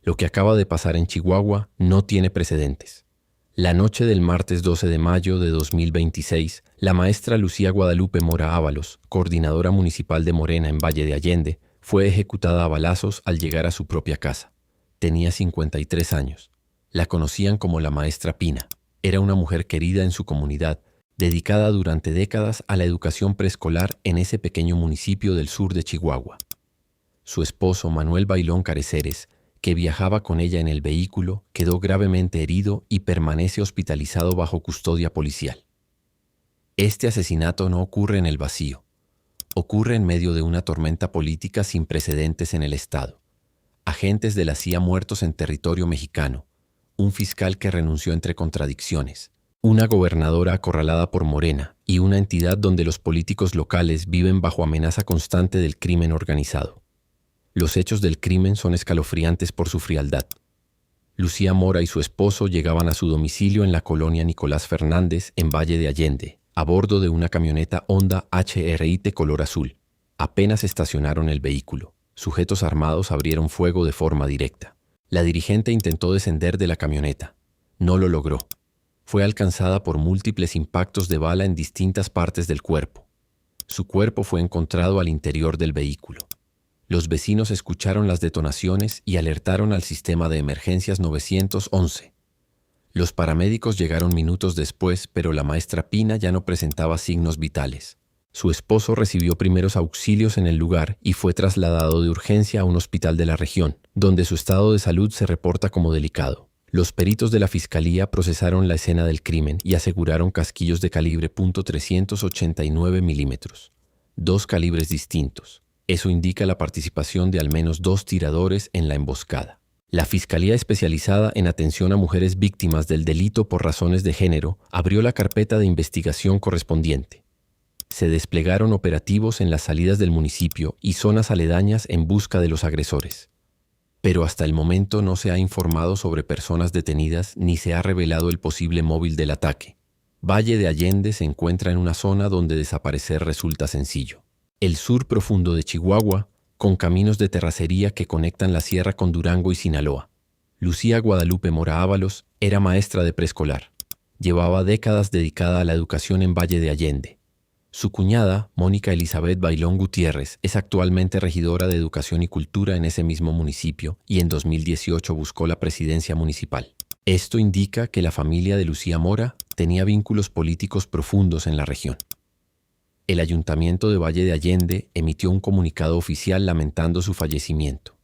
Lo que acaba de pasar en Chihuahua no tiene precedentes. La noche del martes 12 de mayo de 2026, la maestra Lucía Guadalupe Mora Ábalos, coordinadora municipal de Morena en Valle de Allende, fue ejecutada a balazos al llegar a su propia casa. Tenía 53 años. La conocían como la maestra Pina. Era una mujer querida en su comunidad, dedicada durante décadas a la educación preescolar en ese pequeño municipio del sur de Chihuahua. Su esposo, Manuel Bailón Careceres, que viajaba con ella en el vehículo, quedó gravemente herido y permanece hospitalizado bajo custodia policial. Este asesinato no ocurre en el vacío. Ocurre en medio de una tormenta política sin precedentes en el Estado. Agentes de la CIA muertos en territorio mexicano, un fiscal que renunció entre contradicciones, una gobernadora acorralada por Morena y una entidad donde los políticos locales viven bajo amenaza constante del crimen organizado. Los hechos del crimen son escalofriantes por su frialdad. Lucía Mora y su esposo llegaban a su domicilio en la colonia Nicolás Fernández, en Valle de Allende, a bordo de una camioneta Honda HRIT color azul. Apenas estacionaron el vehículo. Sujetos armados abrieron fuego de forma directa. La dirigente intentó descender de la camioneta. No lo logró. Fue alcanzada por múltiples impactos de bala en distintas partes del cuerpo. Su cuerpo fue encontrado al interior del vehículo. Los vecinos escucharon las detonaciones y alertaron al sistema de emergencias 911. Los paramédicos llegaron minutos después, pero la maestra Pina ya no presentaba signos vitales. Su esposo recibió primeros auxilios en el lugar y fue trasladado de urgencia a un hospital de la región, donde su estado de salud se reporta como delicado. Los peritos de la fiscalía procesaron la escena del crimen y aseguraron casquillos de calibre .389 milímetros, 2 calibres distintos. Eso indica la participación de al menos 2 tiradores en la emboscada. La Fiscalía Especializada en Atención a Mujeres Víctimas del Delito por Razones de Género abrió la carpeta de investigación correspondiente. Se desplegaron operativos en las salidas del municipio y zonas aledañas en busca de los agresores. Pero hasta el momento no se ha informado sobre personas detenidas ni se ha revelado el posible móvil del ataque. Valle de Allende se encuentra en una zona donde desaparecer resulta sencillo. El sur profundo de Chihuahua, con caminos de terracería que conectan la sierra con Durango y Sinaloa. Lucía Guadalupe Mora Ábalos era maestra de preescolar. Llevaba décadas dedicada a la educación en Valle de Allende. Su cuñada, Mónica Elizabeth Bailón Gutiérrez, es actualmente regidora de Educación y Cultura en ese mismo municipio y en 2018 buscó la presidencia municipal. Esto indica que la familia de Lucía Mora tenía vínculos políticos profundos en la región. El Ayuntamiento de Valle de Allende emitió un comunicado oficial lamentando su fallecimiento.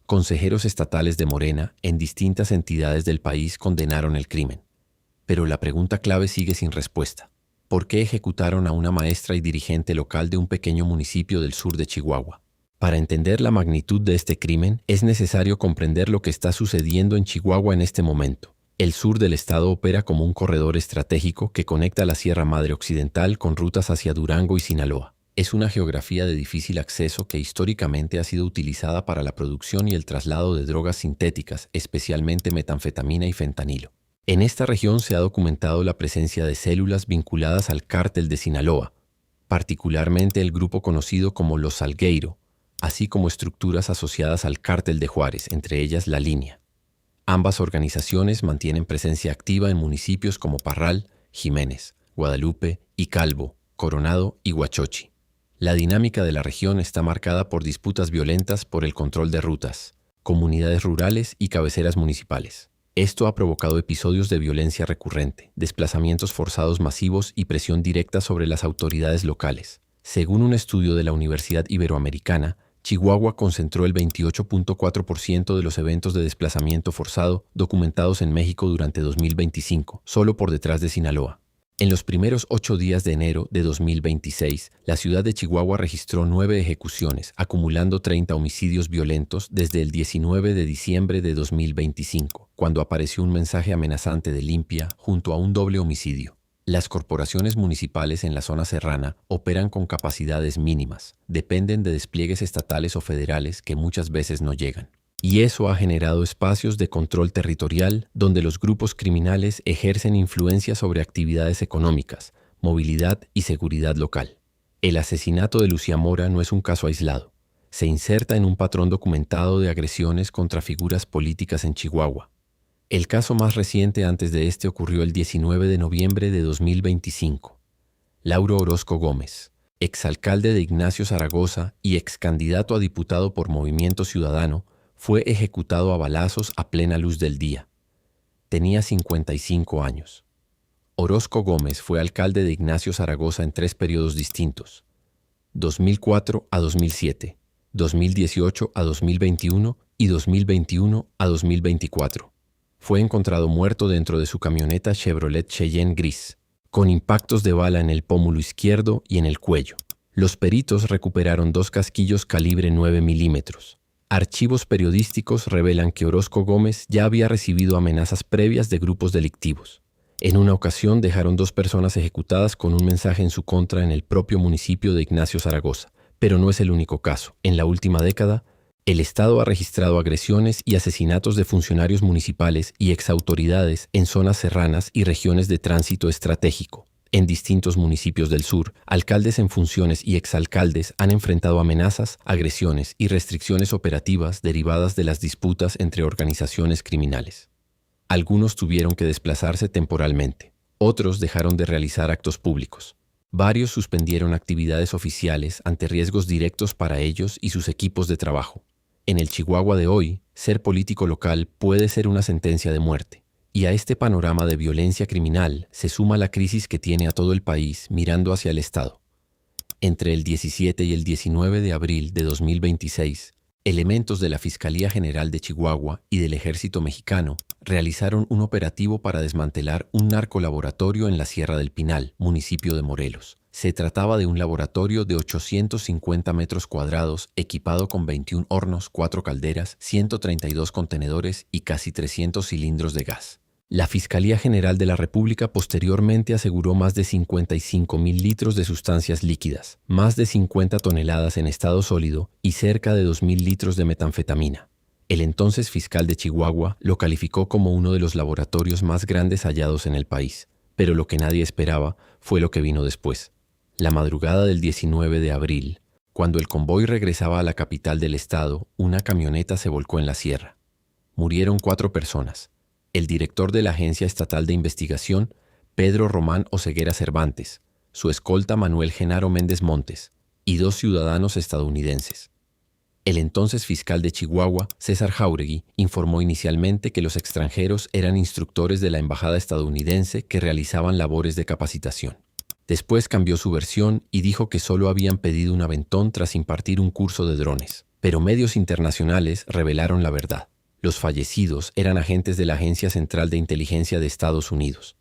Consejeros estatales de Morena en distintas entidades del país condenaron el crimen. Pero la pregunta clave sigue sin respuesta. ¿Por qué ejecutaron a una maestra y dirigente local de un pequeño municipio del sur de Chihuahua? Para entender la magnitud de este crimen, es necesario comprender lo que está sucediendo en Chihuahua en este momento. El sur del estado opera como un corredor estratégico que conecta la Sierra Madre Occidental con rutas hacia Durango y Sinaloa. Es una geografía de difícil acceso que históricamente ha sido utilizada para la producción y el traslado de drogas sintéticas, especialmente metanfetamina y fentanilo. En esta región se ha documentado la presencia de células vinculadas al cártel de Sinaloa, particularmente el grupo conocido como Los Salgueiro, así como estructuras asociadas al cártel de Juárez, entre ellas La Línea. Ambas organizaciones mantienen presencia activa en municipios como Parral, Jiménez, Guadalupe y Calvo, Coronado y Huachochi. La dinámica de la región está marcada por disputas violentas por el control de rutas, comunidades rurales y cabeceras municipales. Esto ha provocado episodios de violencia recurrente, desplazamientos forzados masivos y presión directa sobre las autoridades locales. Según un estudio de la Universidad Iberoamericana, Chihuahua concentró el 28.4% de los eventos de desplazamiento forzado documentados en México durante 2025, solo por detrás de Sinaloa. En los primeros 8 días de enero de 2026, la ciudad de Chihuahua registró 9 ejecuciones, acumulando 30 homicidios violentos desde el 19 de diciembre de 2025, cuando apareció un mensaje amenazante de limpia junto a un doble homicidio. Las corporaciones municipales en la zona serrana operan con capacidades mínimas, dependen de despliegues estatales o federales que muchas veces no llegan. Y eso ha generado espacios de control territorial donde los grupos criminales ejercen influencia sobre actividades económicas, movilidad y seguridad local. El asesinato de Lucía Mora no es un caso aislado. se inserta en un patrón documentado de agresiones contra figuras políticas en Chihuahua. El caso más reciente antes de este ocurrió el 19 de noviembre de 2025. Lauro Orozco Gómez, exalcalde de Ignacio Zaragoza y excandidato a diputado por Movimiento Ciudadano, fue ejecutado a balazos a plena luz del día. Tenía 55 años. Orozco Gómez fue alcalde de Ignacio Zaragoza en 3 periodos distintos: 2004 a 2007, 2018 a 2021 y 2021 a 2024. Fue encontrado muerto dentro de su camioneta Chevrolet Cheyenne gris, con impactos de bala en el pómulo izquierdo y en el cuello. Los peritos recuperaron 2 casquillos calibre 9 milímetros. Archivos periodísticos revelan que Orozco Gómez ya había recibido amenazas previas de grupos delictivos. En una ocasión dejaron 2 personas ejecutadas con un mensaje en su contra en el propio municipio de Ignacio Zaragoza, pero no es el único caso. En la última década, el Estado ha registrado agresiones y asesinatos de funcionarios municipales y exautoridades en zonas serranas y regiones de tránsito estratégico. En distintos municipios del sur, alcaldes en funciones y exalcaldes han enfrentado amenazas, agresiones y restricciones operativas derivadas de las disputas entre organizaciones criminales. Algunos tuvieron que desplazarse temporalmente, otros dejaron de realizar actos públicos. Varios suspendieron actividades oficiales ante riesgos directos para ellos y sus equipos de trabajo. En el Chihuahua de hoy, ser político local puede ser una sentencia de muerte. Y a este panorama de violencia criminal se suma la crisis que tiene a todo el país mirando hacia el Estado. Entre el 17 y el 19 de abril de 2026, elementos de la Fiscalía General de Chihuahua y del Ejército Mexicano realizaron un operativo para desmantelar un narcolaboratorio en la Sierra del Pinal, municipio de Morelos. Se trataba de un laboratorio de 850 metros cuadrados equipado con 21 hornos, 4 calderas, 132 contenedores y casi 300 cilindros de gas. La Fiscalía General de la República posteriormente aseguró más de 55,000 litros de sustancias líquidas, más de 50 toneladas en estado sólido y cerca de 2,000 litros de metanfetamina. El entonces fiscal de Chihuahua lo calificó como uno de los laboratorios más grandes hallados en el país, pero lo que nadie esperaba fue lo que vino después. La madrugada del 19 de abril, cuando el convoy regresaba a la capital del estado, una camioneta se volcó en la sierra. Murieron 4 personas. El director de la Agencia Estatal de Investigación, Pedro Román Oseguera Cervantes, su escolta Manuel Genaro Méndez Montes, y 2 ciudadanos estadounidenses. El entonces fiscal de Chihuahua, César Jáuregui, informó inicialmente que los extranjeros eran instructores de la embajada estadounidense que realizaban labores de capacitación. Después cambió su versión y dijo que solo habían pedido un aventón tras impartir un curso de drones. Pero medios internacionales revelaron la verdad. Los fallecidos eran agentes de la Agencia Central de Inteligencia de Estados Unidos.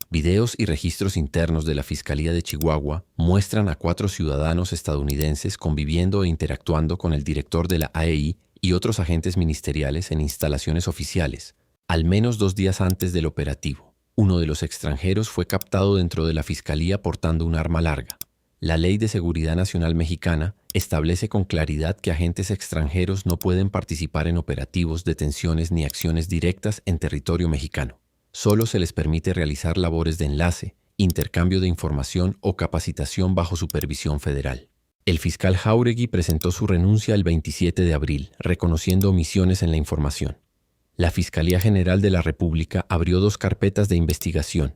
Videos y registros internos de la Fiscalía de Chihuahua muestran a 4 ciudadanos estadounidenses conviviendo e interactuando con el director de la AEI y otros agentes ministeriales en instalaciones oficiales, al menos 2 días antes del operativo. Uno de los extranjeros fue captado dentro de la Fiscalía portando un arma larga. La Ley de Seguridad Nacional Mexicana establece con claridad que agentes extranjeros no pueden participar en operativos, detenciones ni acciones directas en territorio mexicano. Solo se les permite realizar labores de enlace, intercambio de información o capacitación bajo supervisión federal. El fiscal Jáuregui presentó su renuncia el 27 de abril, reconociendo omisiones en la información. La Fiscalía General de la República abrió 2 carpetas de investigación,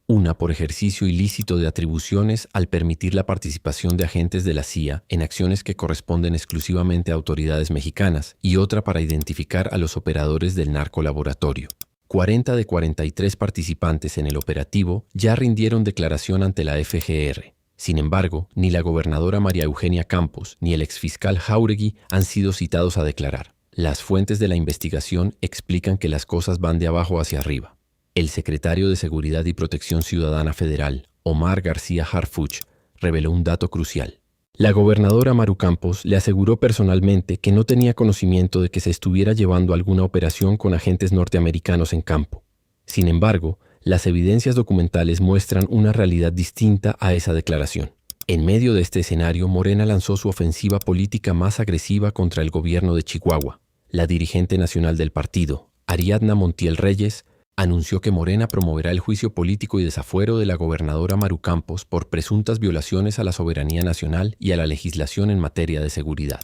una por ejercicio ilícito de atribuciones al permitir la participación de agentes de la CIA en acciones que corresponden exclusivamente a autoridades mexicanas y otra para identificar a los operadores del narcolaboratorio. 40 de 43 participantes en el operativo ya rindieron declaración ante la FGR. Sin embargo, ni la gobernadora María Eugenia Campos ni el exfiscal Jáuregui han sido citados a declarar. Las fuentes de la investigación explican que las cosas van de abajo hacia arriba. El secretario de Seguridad y Protección Ciudadana Federal, Omar García Harfuch, reveló un dato crucial. La gobernadora Maru Campos le aseguró personalmente que no tenía conocimiento de que se estuviera llevando alguna operación con agentes norteamericanos en campo. Sin embargo, las evidencias documentales muestran una realidad distinta a esa declaración. En medio de este escenario, Morena lanzó su ofensiva política más agresiva contra el gobierno de Chihuahua. La dirigente nacional del partido, Ariadna Montiel Reyes, anunció que Morena promoverá el juicio político y desafuero de la gobernadora Maru Campos por presuntas violaciones a la soberanía nacional y a la legislación en materia de seguridad.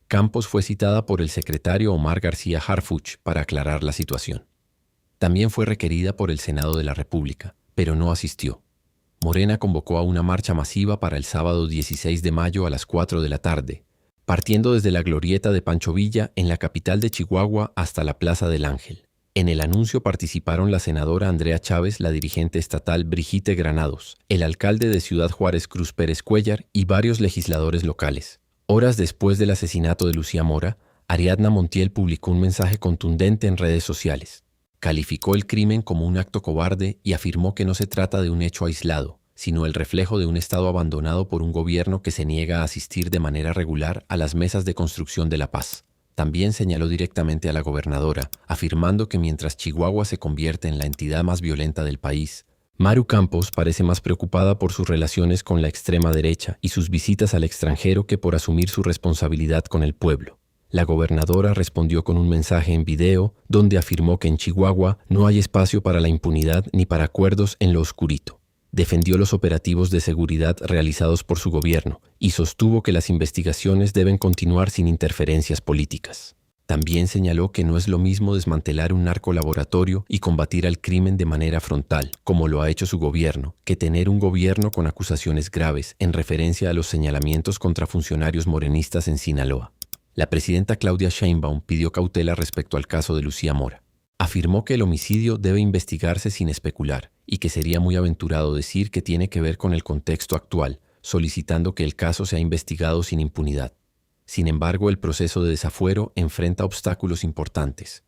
Campos fue citada por el secretario Omar García Harfuch para aclarar la situación. También fue requerida por el Senado de la República, pero no asistió. Morena convocó a una marcha masiva para el sábado 16 de mayo a las 4 de la tarde, partiendo desde la glorieta de Pancho Villa en la capital de Chihuahua hasta la Plaza del Ángel. En el anuncio participaron la senadora Andrea Chávez, la dirigente estatal Brigitte Granados, el alcalde de Ciudad Juárez Cruz Pérez Cuellar y varios legisladores locales. Horas después del asesinato de Lucía Mora, Ariadna Montiel publicó un mensaje contundente en redes sociales. Calificó el crimen como un acto cobarde y afirmó que no se trata de un hecho aislado, sino el reflejo de un Estado abandonado por un gobierno que se niega a asistir de manera regular a las mesas de construcción de la paz. También señaló directamente a la gobernadora, afirmando que mientras Chihuahua se convierte en la entidad más violenta del país, Maru Campos parece más preocupada por sus relaciones con la extrema derecha y sus visitas al extranjero que por asumir su responsabilidad con el pueblo. La gobernadora respondió con un mensaje en video donde afirmó que en Chihuahua no hay espacio para la impunidad ni para acuerdos en lo oscurito. Defendió los operativos de seguridad realizados por su gobierno y sostuvo que las investigaciones deben continuar sin interferencias políticas. También señaló que no es lo mismo desmantelar un narcolaboratorio y combatir al crimen de manera frontal, como lo ha hecho su gobierno, que tener un gobierno con acusaciones graves en referencia a los señalamientos contra funcionarios morenistas en Sinaloa. La presidenta Claudia Sheinbaum pidió cautela respecto al caso de Lucía Mora. Afirmó que el homicidio debe investigarse sin especular y que sería muy aventurado decir que tiene que ver con el contexto actual, solicitando que el caso sea investigado sin impunidad. Sin embargo, el proceso de desafuero enfrenta obstáculos importantes.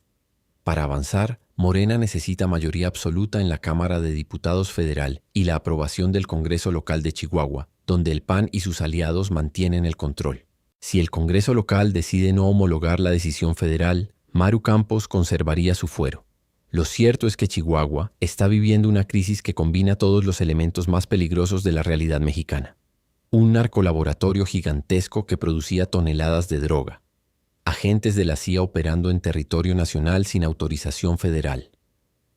Para avanzar, Morena necesita mayoría absoluta en la Cámara de Diputados Federal y la aprobación del Congreso Local de Chihuahua, donde el PAN y sus aliados mantienen el control. Si el Congreso local decide no homologar la decisión federal, Maru Campos conservaría su fuero. Lo cierto es que Chihuahua está viviendo una crisis que combina todos los elementos más peligrosos de la realidad mexicana. Un narcolaboratorio gigantesco que producía toneladas de droga. Agentes de la CIA operando en territorio nacional sin autorización federal.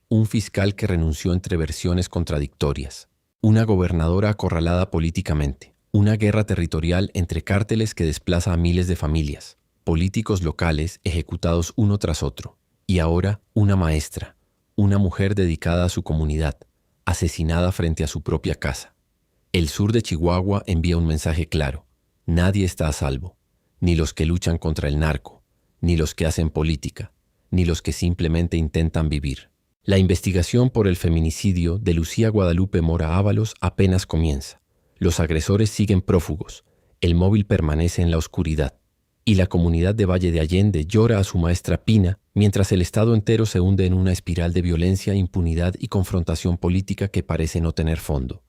Un fiscal que renunció entre versiones contradictorias. Una gobernadora acorralada políticamente. Una guerra territorial entre cárteles que desplaza a miles de familias. Políticos locales ejecutados uno tras otro. Y ahora, una maestra, una mujer dedicada a su comunidad, asesinada frente a su propia casa. El sur de Chihuahua envía un mensaje claro. Nadie está a salvo. Ni los que luchan contra el narco, ni los que hacen política, ni los que simplemente intentan vivir. La investigación por el feminicidio de Lucía Guadalupe Mora Ábalos apenas comienza. Los agresores siguen prófugos. El móvil permanece en la oscuridad. Y la comunidad de Valle de Allende llora a su maestra Pina, mientras el Estado entero se hunde en una espiral de violencia, impunidad y confrontación política que parece no tener fondo.